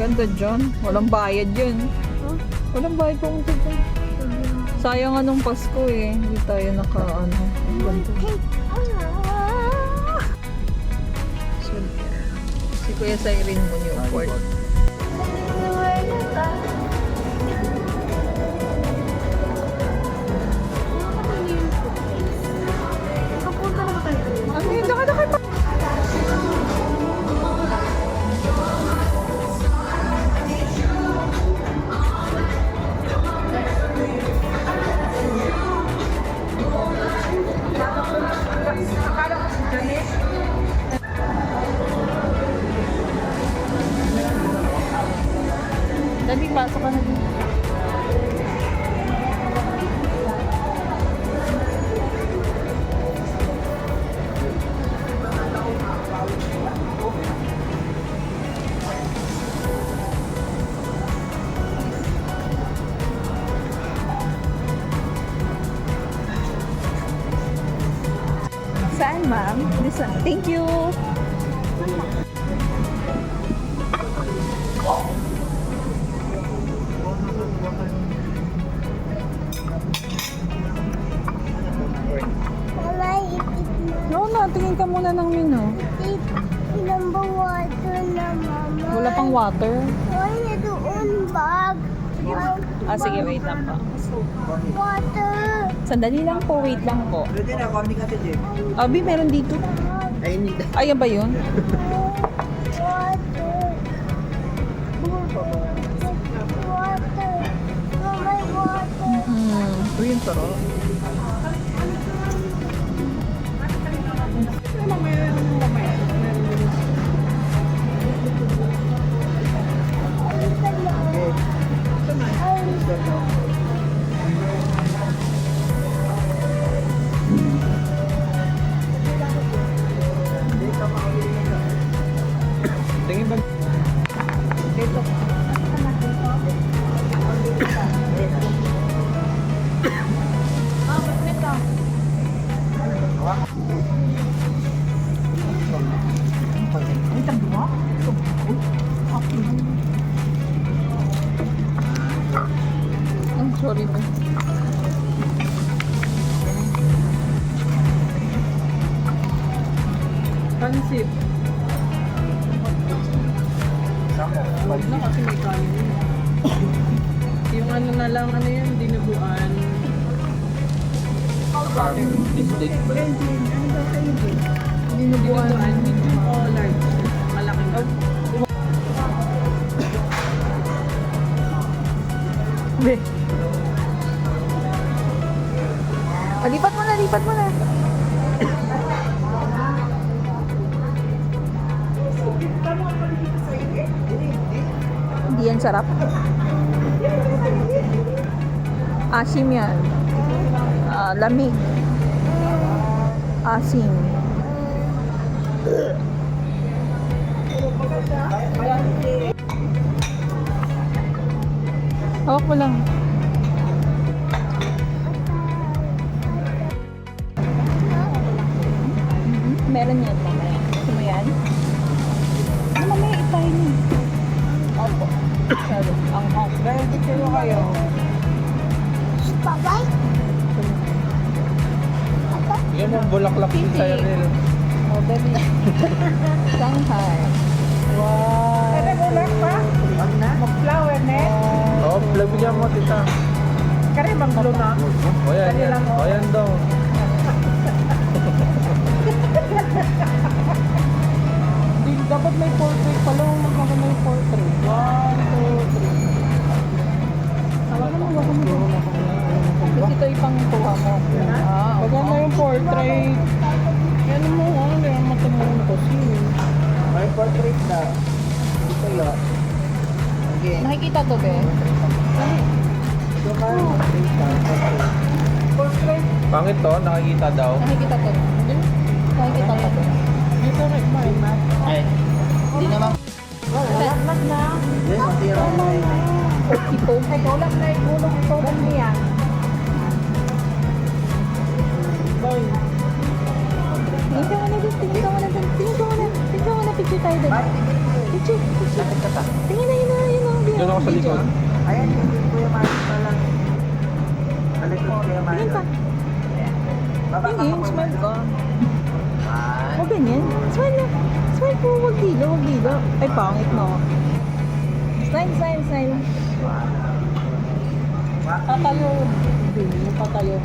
Ganda dyan. Walang bayad yun. Huh? Walang bayad pumunta dyan. Sayang anong Pasko eh. Hindi tayo naka-ano. Ang ganda. So, si Kuya Siren mo Newport. Ano yun? Daka pa. Dali, pasok ka na din. Saan, ma'am? This one. Thank you. No, na. Tingin ka muna ng menu. Number water na, mama. Wala pang water. Wala doon bag. Ah, sige. Wait lang po. Water. Sandali lang po. Wait lang po. Pwede na, konting kasi, Jim. Abi, meron dito. I need that. Ayan ba yun? Water. Water. Oh, my water. Uy, yung sarap. Tingin ba? Dito. I'm sorry ba? Pansip. Huwag na kasi may kanin yun. Yung ano na lang, ano yun, dinuguan. Dinuguan. Medium o large? Malaking o? Be. Lipat mo na, lipat mo na. Hindi yan sarap. Asim yan. Lamig. Asim. Hawak mo lang. Meron yan mamaya. Gusto mo yan? Mamaya itayin yun. Opo. Sorry. Ang hawk. Dahil dito kayo. Bye-bye. Yan ang bulaklak din sa Yarel. Oh, dali. Shanghai. Wow. Ano bulak pa? Mag-flower net? Oo, labigyan mo, tita. Kaya bang blue na? O yan, yan. O yan daw. Dapat may portrait pala. Magkakaroon may portrait. 1, 2, 3. Tawagan mo, wag mo. Kasi ito ipang kuha mo. Maganda yung portrait. Yan mo, hindi ang matamang kasi. May portrait na. Dito yun. Again. Nakikita to, be? Ito ka, portrait. Pangit to, nakikita daw. Nakikita to. Nakikita to. Dito rin ba? Ay, hindi naman. Lat na. Yes, matira na Tipo. Ay, kaulat na igulong ito niya. Boy. Tingin ka muna dun. Tingin ka muna dun. Tingin ka muna. Tingin ka muna. Picture tayo dun. Picture. Picture. Lakit ka pa. Tingin na yun na. Doon ako sa likod. Ayan, hindi Kuya Marlon pa lang. Balik ko Kuya Tingin Marlon. pa. Baba ka pa, Tingin, Kuya smile ka. Marlon. O ganyan. Smile na. Smile po, wag dilo, wag dilo. Ay, pangit no. Smile, smile, smile. Tatayo. Hindi, patayo.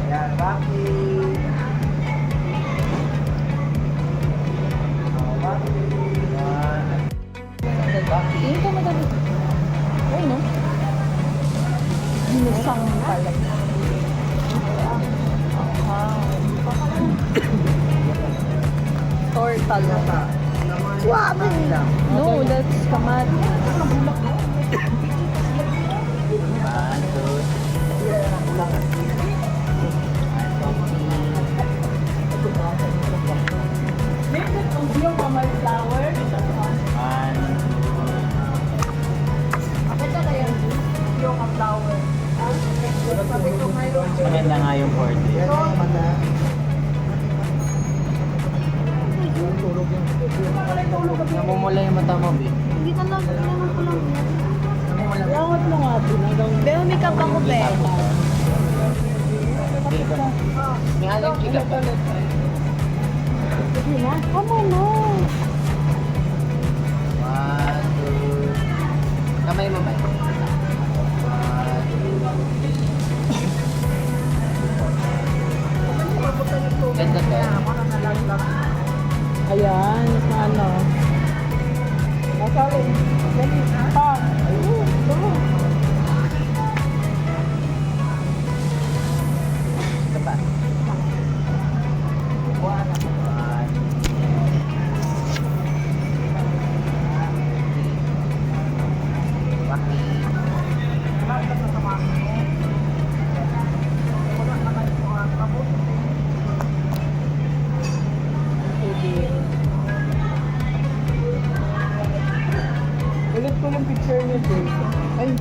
Ayan, Rocky. Oh, Rocky. Tingin ka madali. Ay, no? Ginusang pala. Tortal. Swabe. No, that's kamat. Yung kamal flower. Ito na yan. Yung flower. Maganda nga yung 40. Namumula yung mata mo, Bi. Hindi ka lang, kailangan ko lang. Langot mo nga din. Pero may kapang ko, be. May allergy ka pa. Sige na. Come on, no. 1, 2. Kamay mo, Bay. 1, 2. Ganda to. Ayan, sa ano. Masali. Dali. Pa. Ayun. Ito. Ito pa. 'Ulit ko yung picture niya, Jay. Ay,